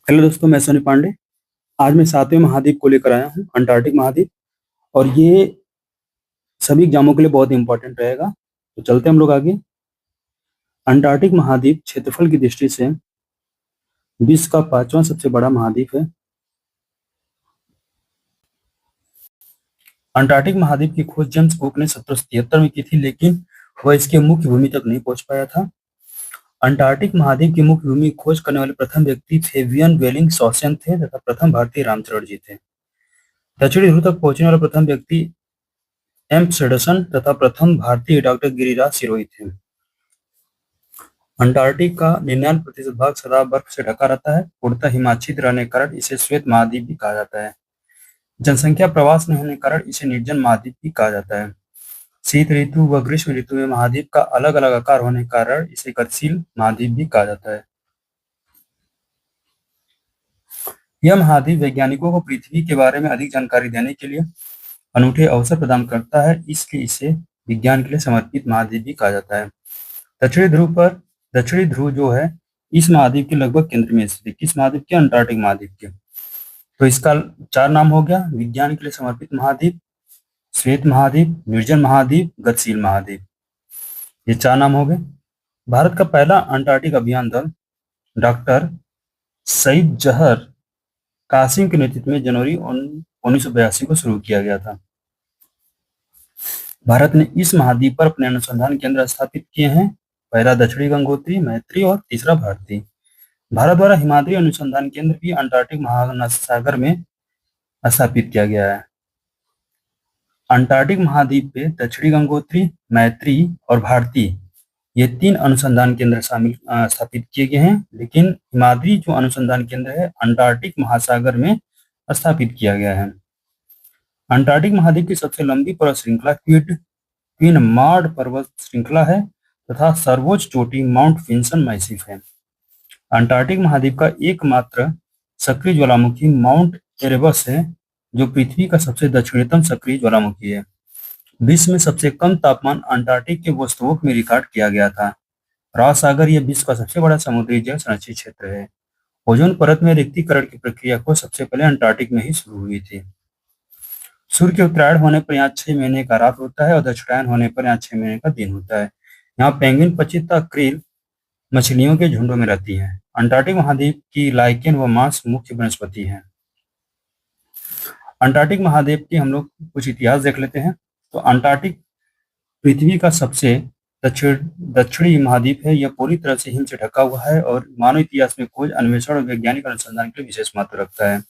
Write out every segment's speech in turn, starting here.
Hello दोस्तों, मैं सोनी पांडे। आज मैं 7वें महाद्वीप को लेकर आया हूँ, अंटार्कटिक महाद्वीप। और ये सभी एग्जामों के लिए बहुत इंपॉर्टेंट रहेगा। तो चलते हैं हम लोग आगे। अंटार्कटिक महाद्वीप क्षेत्रफल की दृष्टि से विश्व का 5वां सबसे बड़ा महाद्वीप है। अंटार्कटिक महाद्वीप की खोज जेम्स कुक ने 1773 में की थी, लेकिन वह इसके मुख्य भूमि तक नहीं पहुंच पाया था। अंटार्कटिक महाद्वीप की मुख्य भूमि की खोज करने वाले प्रथम व्यक्ति फेबियन बेलिंगशॉसेन थे तथा प्रथम भारतीय रामचरण जी थे। दक्षिणी ध्रुव तक पहुंचने वाला प्रथम व्यक्ति एम्पसडसन तथा प्रथम भारतीय डॉक्टर गिरिराज सिरोही थे। अंटार्कटिक का 99% भाग सदा बर्फ से ढका रहता है। पूर्णतः हिमाच्छिद्र रहने के कारण इसे श्वेत महाद्वीप भी कहा जाता है। जनसंख्या प्रवास नहीं होने के कारण इसे निर्जन महाद्वीप भी कहा जाता है। शीत ऋतु व ग्रीष्म ऋतु में महाद्वीप का अलग अलग आकार होने के कारण इसे गतिशील महाद्वीप भी कहा जाता है। यह महाद्वीप वैज्ञानिकों को पृथ्वी के बारे में अधिक जानकारी देने के लिए अनूठे अवसर प्रदान करता है, इसलिए इसे विज्ञान के लिए समर्पित महाद्वीप भी कहा जाता है। दक्षिणी ध्रुव जो है इस महाद्वीप के लगभग केंद्र में स्थित है। किस महाद्वीप के? अंटार्कटिक महाद्वीप के। तो इसका 4 नाम हो गया: विज्ञान के लिए समर्पित महाद्वीप, श्वेत महाद्वीप, निर्जन महाद्वीप, गतिशील महाद्वीप। ये 4 नाम हो गए। भारत का पहला अंटार्कटिक अभियान दल डॉक्टर सईद जहर कासिम के नेतृत्व में जनवरी 1982 को शुरू किया गया था। भारत ने इस महाद्वीप पर अपने अनुसंधान केंद्र स्थापित किए हैं। पहला दक्षिणी गंगोत्री, मैत्री और तीसरा भारती। भारत द्वारा हिमाद्री अनुसंधान केंद्र भी अंटार्कटिक महासागर में स्थापित किया गया है। अंटार्कटिक महाद्वीप पे दक्षिणी गंगोत्री, मैत्री और भारती ये 3 अनुसंधान केंद्र स्थापित किए गए हैं, लेकिन हिमाद्री जो अनुसंधान केंद्र है अंटार्कटिक महासागर में स्थापित किया गया है। अंटार्कटिक महाद्वीप की सबसे लंबी पर्वत श्रृंखला क्वीन मार्ड पर्वत श्रृंखला है तथा सर्वोच्च चोटी माउंट विंसन मैसिफ है। अंटार्कटिक महाद्वीप का एकमात्र सक्रिय ज्वालामुखी माउंट एरेबस है, जो पृथ्वी का सबसे दक्षिणतम सक्रिय ज्वालामुखी है। विश्व में सबसे कम तापमान अंटार्कटिक के वोस्तोक में रिकॉर्ड किया गया था। रॉस सागर यह विश्व का सबसे बड़ा समुद्री जल संरक्षित क्षेत्र है। ओजोन परत में रिक्तीकरण की प्रक्रिया को सबसे पहले अंटार्कटिक में ही शुरू हुई थी। सूर्य के उत्तरायण होने पर यहाँ 6 महीने का रात होता है और दक्षिणायन होने पर यहाँ 6 महीने का दिन होता है। यहाँ पेंगुइन, पक्षिता, क्रील मछलियों के झुंडों में रहती हैं। अंटार्कटिक महाद्वीप की लाइकेन व मांस मुख्य वनस्पति है। अंटार्कटिक महाद्वीप की हम लोग कुछ इतिहास देख लेते हैं। तो अंटार्कटिक पृथ्वी का सबसे दक्षिणी महाद्वीप है। यह पूरी तरह से हिम से ढका हुआ है और मानव इतिहास में खोज, अन्वेषण और वैज्ञानिक अनुसंधान के लिए विशेष महत्व रखता है।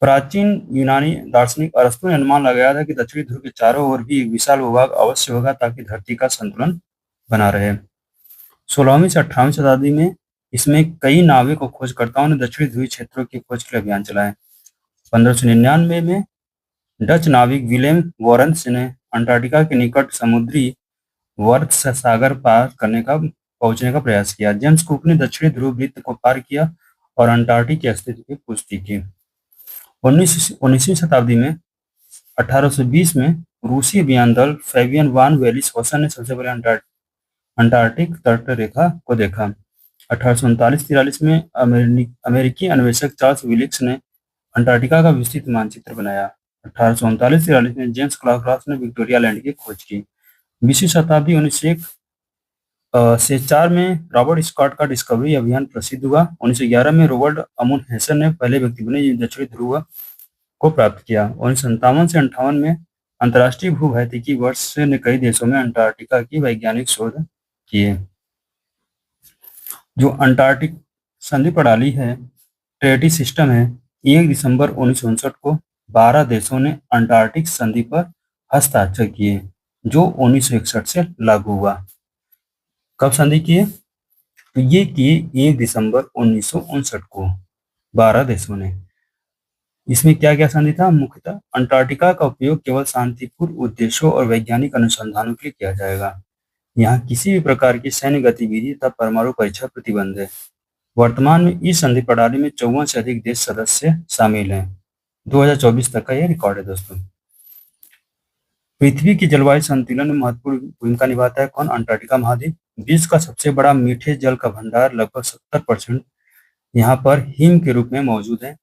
प्राचीन यूनानी दार्शनिक अरस्तु ने अनुमान लगाया था कि दक्षिणी ध्रुव के चारों ओर भी एक विशाल भूभाग अवश्य होगा ताकि धरती का संतुलन बना रहे। 16वीं से 18वीं शताब्दी में इसमें कई नाविक और खोजकर्ताओं ने दक्षिणी ध्रुवीय क्षेत्रों की खोज के लिए अभियान चलाए। 1599 में डच नाविक विलेम वॉरेंस ने अंटार्कटिका के निकट समुद्री वर्त से सागर पार पहुंचने का प्रयास किया। जेम्स कुक ने दक्षिणी ध्रुव वृत्त को पार किया और अंटार्कटिक के अस्तित्व की पुष्टि की। 19वीं शताब्दी में 1820 में रूसी अभियान दल फेबियन वान वेलिसहॉसन ने सबसे पहले अंटार्कटिक तट रेखा को देखा। 1839-43 में अमेरिकी अन्वेषक चार्ल्स विलिक्स ने अंटार्कटिका का विस्तृत मानचित्र बनाया। 1839-43 में जेम्स क्लार्क रॉस ने विक्टोरिया लैंड की खोज की। 20वीं शताब्दी 1901 से 4 में रॉबर्ट स्कॉट का डिस्कवरी अभियान प्रसिद्ध हुआ। 1911 में रोबर्ट अमुन हेसन ने पहले व्यक्ति बने जिन्हें दक्षिणी ध्रुव को प्राप्त किया। 1957 से 58 में अंतर्राष्ट्रीय भूभौतिकी वर्ष ने कई देशों में अंटार्कटिका की वैज्ञानिक शोध किए। जो अंटार्कटिक संधि प्रणाली है, ट्रेटी सिस्टम है, 1 दिसंबर 1959 को 12 देशों ने अंटार्कटिक संधि पर हस्ताक्षर किए, जो 1961 से लागू हुआ। कब संधि किए? तो ये किए 1 दिसंबर 1959 को 12 देशों ने। इसमें क्या क्या संधि था? मुख्यतः अंटार्कटिका का उपयोग केवल शांतिपूर्ण उद्देश्यों और वैज्ञानिक अनुसंधानों के लिए किया जाएगा। यहाँ किसी भी प्रकार की सैन्य गतिविधि तथा परमाणु परीक्षा प्रतिबंध है। वर्तमान में इस संधि प्रणाली में 54 से अधिक देश सदस्य शामिल हैं। 2024 तक का यह रिकॉर्ड है दोस्तों। पृथ्वी की जलवायु संतुलन में महत्वपूर्ण भूमिका निभाता है कौन? अंटार्कटिका महाद्वीप। विश्व का सबसे बड़ा मीठे जल का भंडार, लगभग 70% यहाँ पर हिम के रूप में मौजूद है।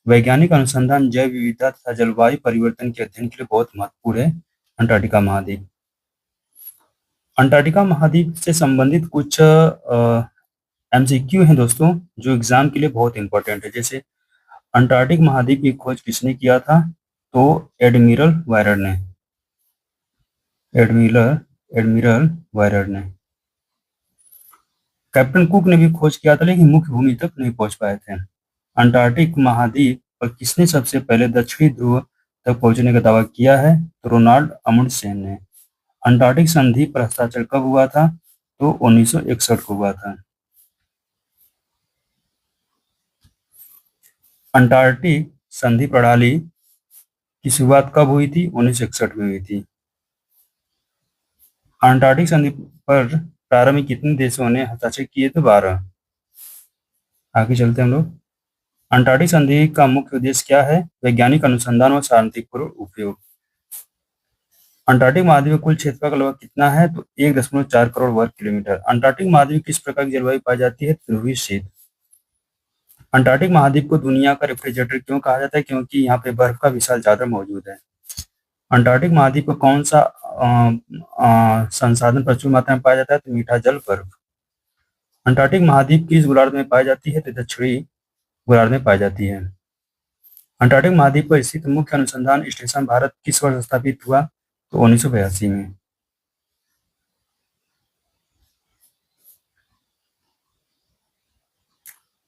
वैज्ञानिक अनुसंधान जैव विविधता तथा जलवायु परिवर्तन के अध्ययन के लिए बहुत महत्वपूर्ण है अंटार्कटिका महाद्वीप। अंटार्कटिका महाद्वीप से संबंधित कुछ एमसीक्यू हैं दोस्तों, जो एग्जाम के लिए बहुत इंपॉर्टेंट है। जैसे अंटार्कटिक महाद्वीप की खोज किसने किया था? तो एडमिरल वायरर ने। एडमिरल वायरर ने। कैप्टन कुक ने भी खोज किया था, लेकिन मुख्य भूमि तक नहीं पहुंच पाए थे। अंटार्कटिक महाद्वीप पर किसने सबसे पहले दक्षिणी ध्रुव तक पहुंचने का दावा किया है? तो रोनाल्ड अमुंडसेन ने। अंटार्कटिक संधि पर हस्ताक्षर कब हुआ था? तो 1961 को हुआ था। अंटार्कटिक संधि प्रणाली की शुरुआत कब हुई थी? 1961 में हुई थी। अंटार्कटिक संधि पर प्रारंभ में कितने देशों ने हस्ताक्षर किए थे? 12। आगे चलते हैं हम लोग। अंटार्कटिक संधि का मुख्य उद्देश्य क्या है? वैज्ञानिक अनुसंधान और शांतिपूर्ण उपयोग। अंटार्कटिक महाद्वीप का कुल क्षेत्रफल का लगभग कितना है? तो 1.4 करोड़ वर्ग किलोमीटर। अंटार्कटिक महाद्वीप किस प्रकार की जलवायु पाई जाती है? ध्रुवीय शीत। अंटार्कटिक महाद्वीप को दुनिया का रेफ्रिजरेटर क्यों कहा जाता है? क्योंकि यहाँ पे बर्फ का विशाल चादर मौजूद है। अंटार्कटिक महाद्वीप पर कौन सा संसाधन प्रचुर मात्रा में पाया जाता है? तो मीठा जल, बर्फ। अंटार्कटिक महाद्वीप किस गोलार्ध में पाई जाती है? तो दक्षिणी गोलार्ध में पाई जाती है। अंटार्कटिक महाद्वीप पर स्थित मुख्य अनुसंधान स्टेशन भारत किस वर्ष स्थापित हुआ? तो 1982 में।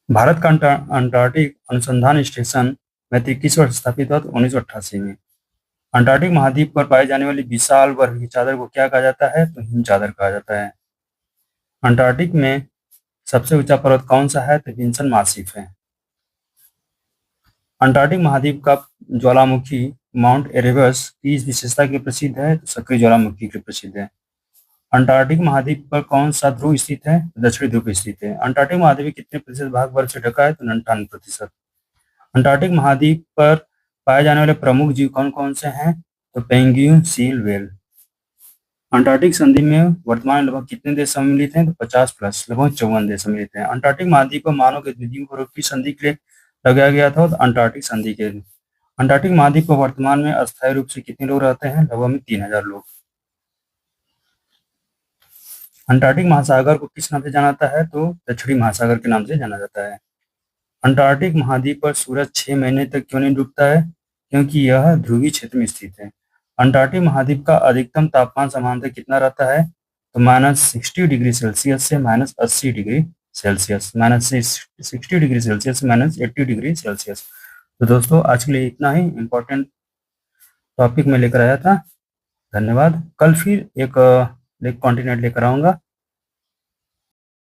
भारत का अंटार्कटिक अनुसंधान स्टेशन मैत्री किस वर्ष स्थापित हुआ? तो 1988 में। अंटार्कटिक महाद्वीप पर पाई जाने वाली विशाल बर्फ की चादर को क्या कहा जाता है? तो हिम चादर कहा जाता है। अंटार्कटिक में सबसे ऊंचा पर्वत कौन सा है? तो विंसन मासिफ है। अंटार्कटिक महाद्वीप का ज्वालामुखी माउंट एरेबस की इस विशेषता के प्रसिद्ध है? तो सक्रिय ज्वालामुखी के लिए प्रसिद्ध है। अंटार्कटिक महाद्वीप पर कौन सा ध्रुव स्थित है? दक्षिणी ध्रुव पे स्थित है। अंटार्कटिक महाद्वीप कितने प्रतिशत भाग बर्फ से ढका है? तो 98%। अंटार्कटिक महाद्वीप पर पाए जाने वाले प्रमुख जीव कौन कौन से हैं? तो पेंगुइन, सील, व्हेल। अंटार्कटिक संधि में वर्तमान में लगभग कितने देश सम्मिलित हैं? तो 50 प्लस, लगभग 54 देश सम्मिलित हैं। अंटार्कटिक महाद्वीप पर मानव गतिविधियों को रोकने की संधि के लिए लगाया गया था? तो अंटार्कटिक संधि के लिए। अंटार्कटिक महाद्वीप पर वर्तमान में अस्थायी रूप से कितने लोग रहते हैं? लगभग में 3000 लोग। अंटार्कटिक महासागर को किस नाम से जाना जाता है? तो दक्षिणी महासागर के नाम से जाना जाता है। अंटार्कटिक महाद्वीप पर सूरज 6 महीने तक क्यों नहीं डूबता है? क्योंकि यह ध्रुवीय क्षेत्र में स्थित है। अंटार्कटिक महाद्वीप का अधिकतम तापमान सामान्यतः कितना रहता है? तो -60 डिग्री सेल्सियस से -80 डिग्री सेल्सियस। -60 डिग्री सेल्सियस से -80 डिग्री सेल्सियस। तो दोस्तों आज के लिए इतना ही इम्पोर्टेंट टॉपिक मैं लेकर आया था। धन्यवाद। कल फिर एक कंटिन्यूट लेकर आऊंगा।